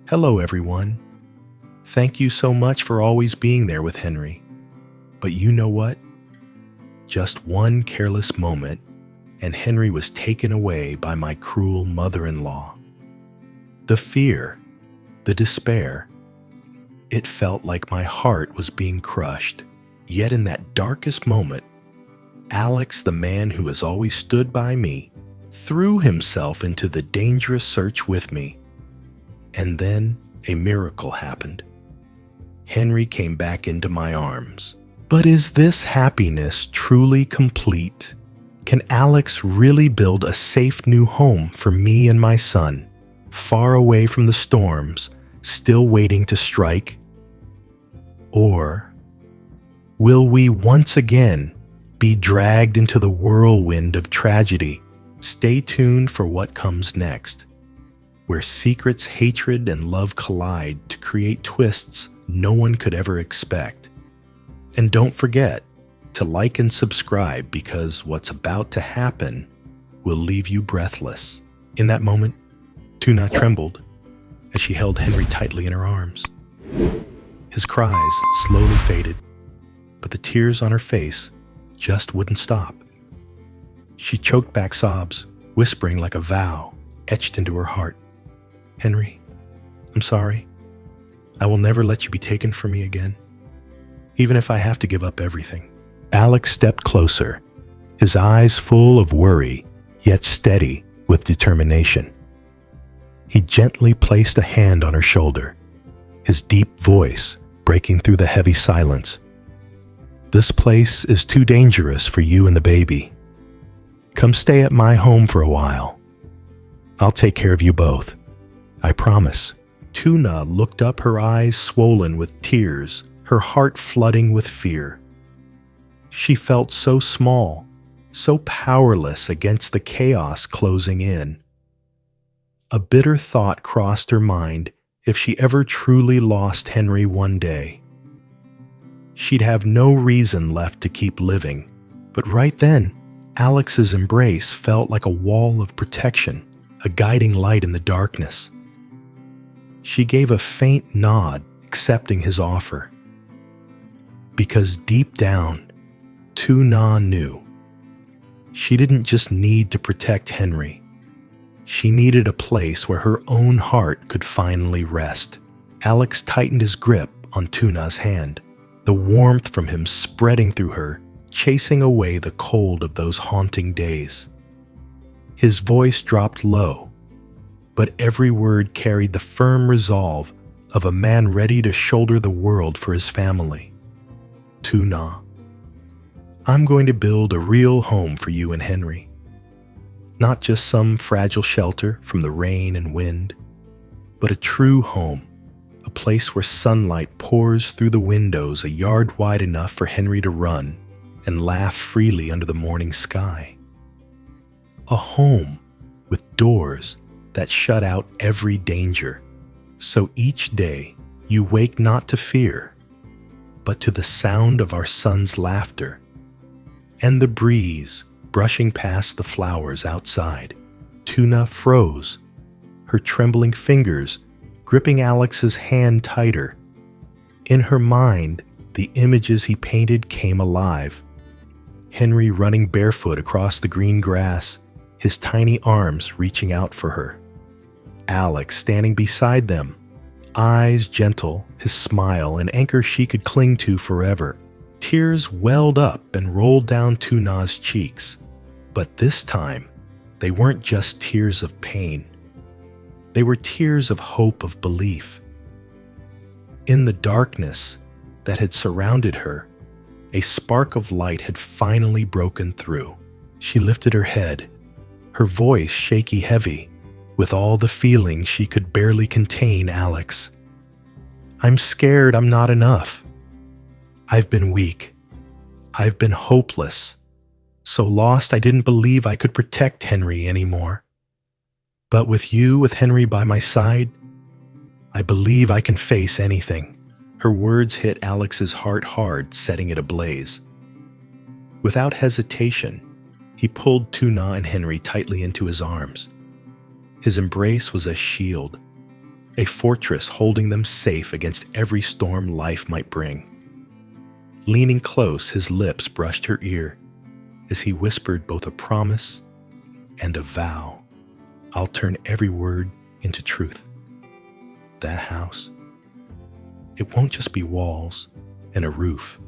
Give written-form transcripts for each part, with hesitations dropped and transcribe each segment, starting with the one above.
Hello, everyone. Thank you so much for always being there with Henry. But you know what? Just one careless moment, and Henry was taken away by my cruel mother-in-law. The fear, the despair, it felt like my heart was being crushed. Yet in that darkest moment, Alex, the man who has always stood by me, threw himself into the dangerous search with me. And then a miracle happened. Henry came back into my arms. But is this happiness truly complete? Can Alex really build a safe new home for me and my son, far away from the storms, still waiting to strike? Or will we once again be dragged into the whirlwind of tragedy? Stay tuned for what comes next, where secrets, hatred, and love collide to create twists no one could ever expect. And don't forget to like and subscribe, because what's about to happen will leave you breathless. In that moment, Tuna trembled as she held Henry tightly in her arms. His cries slowly faded, but the tears on her face just wouldn't stop. She choked back sobs, whispering like a vow etched into her heart. "Henry, I'm sorry. I will never let you be taken from me again, even if I have to give up everything." Alex stepped closer, his eyes full of worry, yet steady with determination. He gently placed a hand on her shoulder, his deep voice breaking through the heavy silence. "This place is too dangerous for you and the baby. Come stay at my home for a while. I'll take care of you both. I promise." Tuna looked up, her eyes swollen with tears, her heart flooding with fear. She felt so small, so powerless against the chaos closing in. A bitter thought crossed her mind. If she ever truly lost Henry one day, she'd have no reason left to keep living. But right then, Alex's embrace felt like a wall of protection, a guiding light in the darkness. She gave a faint nod, accepting his offer. Because deep down, Tuna knew she didn't just need to protect Henry. She needed a place where her own heart could finally rest. Alex tightened his grip on Tuna's hand, the warmth from him spreading through her, chasing away the cold of those haunting days. His voice dropped low, but every word carried the firm resolve of a man ready to shoulder the world for his family. "Tuna, I'm going to build a real home for you and Henry. Not just some fragile shelter from the rain and wind, but a true home, a place where sunlight pours through the windows a yard wide enough for Henry to run and laugh freely under the morning sky. A home with doors that shut out every danger, so each day you wake not to fear, but to the sound of our son's laughter and the breeze brushing past the flowers outside." Tuna froze, her trembling fingers gripping Alex's hand tighter. In her mind, the images he painted came alive. Henry running barefoot across the green grass, his tiny arms reaching out for her. Alex standing beside them, eyes gentle, his smile an anchor she could cling to forever. Tears welled up and rolled down Tuna's cheeks. But this time, they weren't just tears of pain. They were tears of hope, of belief. In the darkness that had surrounded her, a spark of light had finally broken through. She lifted her head, her voice shaky heavy, with all the feeling she could barely contain. "Alex, I'm scared I'm not enough. I've been weak. I've been hopeless. So lost I didn't believe I could protect Henry anymore. But with you, with Henry by my side, I believe I can face anything." Her words hit Alex's heart hard, setting it ablaze. Without hesitation, he pulled Tuna and Henry tightly into his arms. His embrace was a shield, a fortress holding them safe against every storm life might bring. Leaning close, his lips brushed her ear as he whispered both a promise and a vow. I'll turn every word into truth. That house, it won't just be walls and a roof.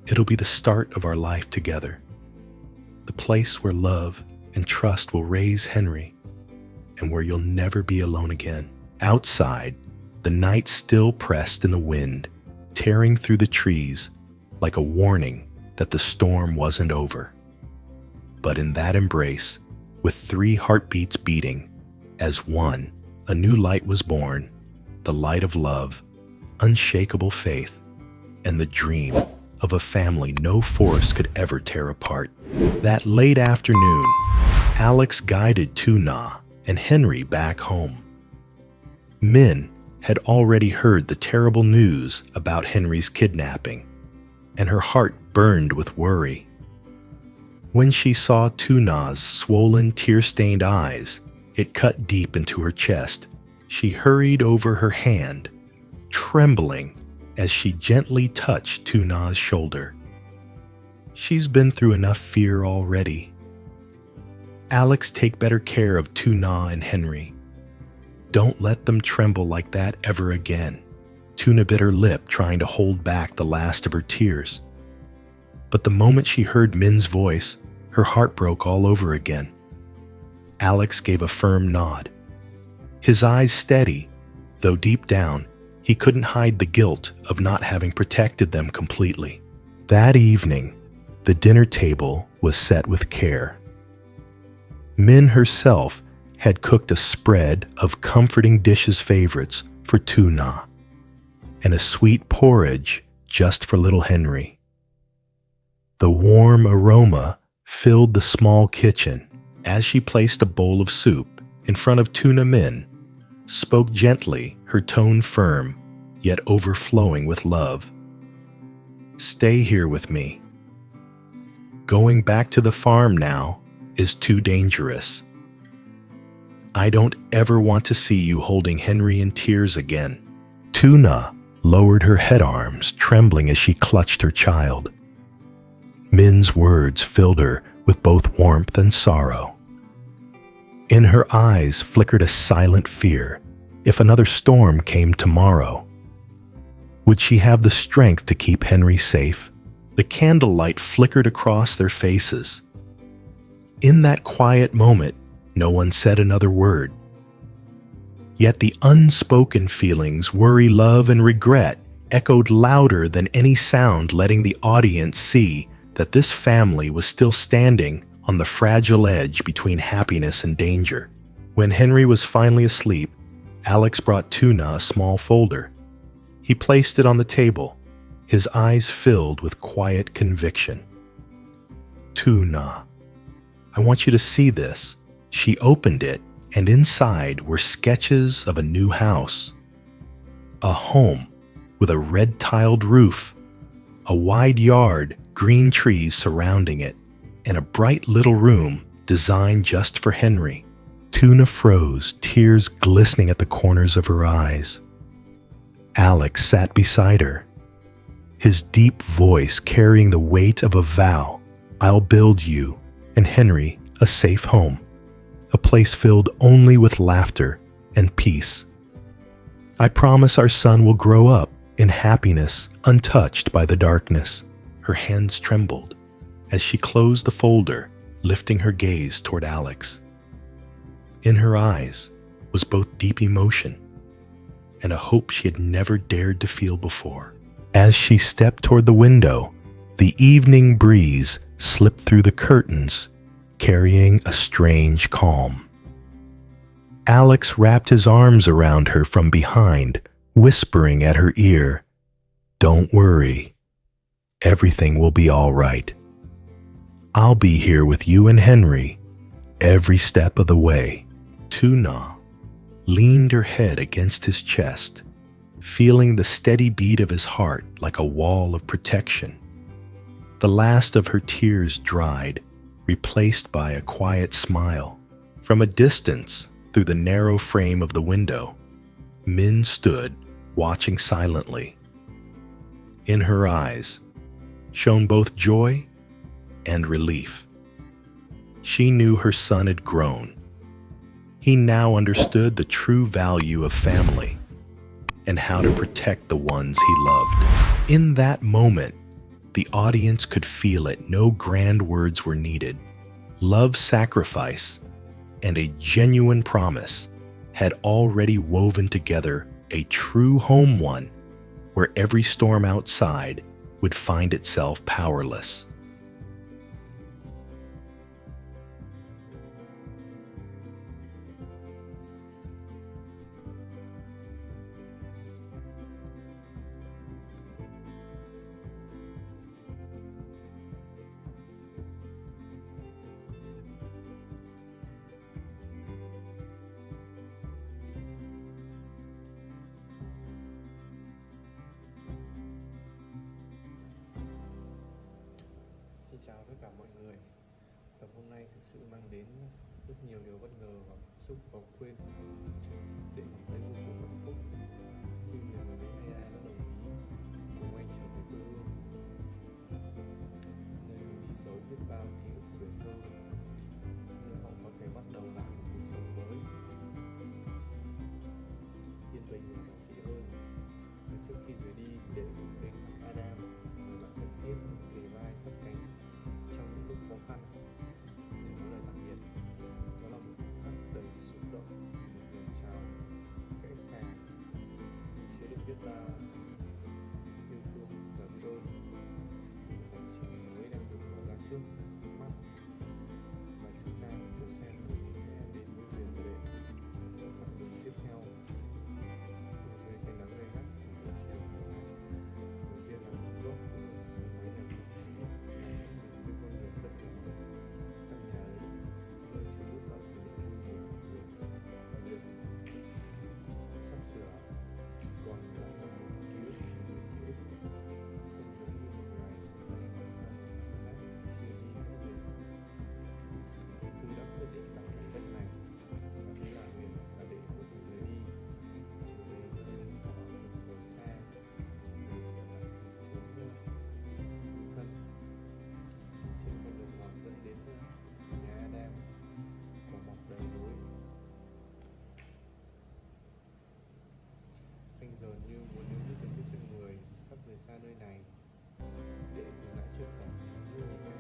It'll be the start of our life together. The place where love and trust will raise Henry, and where you'll never be alone again. Outside, the night still pressed in the wind, tearing through the trees like a warning that the storm wasn't over. But in that embrace, with 3 heartbeats beating, as one, a new light was born, the light of love, unshakable faith, and the dream of a family no force could ever tear apart. That late afternoon, Alex guided Tuna and Henry back home. Min had already heard the terrible news about Henry's kidnapping, and her heart burned with worry. When she saw Tuna's swollen, tear-stained eyes, it cut deep into her chest. She hurried over her hand, trembling as she gently touched Tuna's shoulder. She's been through enough fear already. Alex, take better care of Tuna and Henry. Don't let them tremble like that ever again. Tuna bit her lip, trying to hold back the last of her tears. But the moment she heard Min's voice, her heart broke all over again. Alex gave a firm nod. His eyes steady, though deep down, he couldn't hide the guilt of not having protected them completely. That evening, the dinner table was set with care. Min herself had cooked a spread of comforting dishes favorites for Tuna, and a sweet porridge just for little Henry. The warm aroma filled the small kitchen as she placed a bowl of soup in front of Tuna. Min spoke gently, her tone firm, yet overflowing with love. Stay here with me. Going back to the farm now is too dangerous. I don't ever want to see you holding Henry in tears again. Tuna lowered her head arms, trembling as she clutched her child. Min's words filled her with both warmth and sorrow. In her eyes flickered a silent fear. If another storm came tomorrow, would she have the strength to keep Henry safe? The candlelight flickered across their faces. In that quiet moment, no one said another word. Yet the unspoken feelings, worry, love, and regret, echoed louder than any sound, letting the audience see that this family was still standing on the fragile edge between happiness and danger. When Henry was finally asleep, Alex brought Tuna a small folder. He placed it on the table, his eyes filled with quiet conviction. Tuna, I want you to see this. She opened it, and inside were sketches of a new house. A home with a red-tiled roof, a wide yard, green trees surrounding it, and a bright little room designed just for Henry. Tuna froze, tears glistening at the corners of her eyes. Alex sat beside her, his deep voice carrying the weight of a vow. I'll build you and Henry a safe home, a place filled only with laughter and peace. I promise our son will grow up in happiness, untouched by the darkness. Her hands trembled as she closed the folder, lifting her gaze toward Alex. In her eyes was both deep emotion and a hope she had never dared to feel before. As she stepped toward the window, the evening breeze slipped through the curtains, carrying a strange calm. Alex wrapped his arms around her from behind, whispering at her ear, "Don't worry. Everything will be all right. I'll be here with you and Henry every step of the way." Tuna leaned her head against his chest, feeling the steady beat of his heart like a wall of protection. The last of her tears dried, replaced by a quiet smile. From a distance, through the narrow frame of the window, Min stood, watching silently. In her eyes shone both joy and relief. She knew her son had grown. He now understood the true value of family and how to protect the ones he loved. In that moment, the audience could feel it. No grand words were needed. Love, sacrifice, and a genuine promise had already woven together a true home one where every storm outside would find itself powerless. Xin chào tất cả mọi người. Tập hôm nay thực sự mang đến rất nhiều điều bất ngờ và cảm xúc khó quên. Để cảm thấy vô cùng hạnh phúc khi người mến AI đã đồng ý cùng anh trở về quê hương, nơi mình đi giấu biết bao ký ức tuổi thơ, nơi họ có thể bắt đầu lại một cuộc sống mới, yên bình và giản dị hơn. Và trước khi rời đi, để một bên Adam, người bạn thân thiết kề vai sát cánh trong những lúc khó khăn, để nói lời tạm biệt. Đó là một khoảnh khắc đầy xúc động, một lời chào khẽ khàng, chứa đựng biết bao yêu thương và biết ơn. Hành trình mới đang được mở ra trước mắt, và chúng ta cùng xem thử sẽ đến với Huyền Rv trong chặng đường tiếp theo. Mình sẽ thấy nắng gay gắt từ buổi chiều thứ hai. Đầu tiên là một dốc xuống mái nhà cổ kính, với con đường đất nhỏ, căn nhà ấy nơi chứa biết bao kỷ niệm vui buồn của người và việc sắp sửa còn lại là một ký ức, không giống như một ngày mà em đang giác chưa đi nữa rồi. Từ đã quyết định đặt mảnh đất này, và thế là Huyền đã định một cuộc rời đi, trở về nơi họ từng rời xa, rồi trở lại thành phố người thân. Trên con đường mòn dẫn đến nhà Adam, quả mọc đầy lối, xanh dờn như muốn níu giữ từng bước chân người sắp rời xa nơi này, để dừng lại trước cổng như mình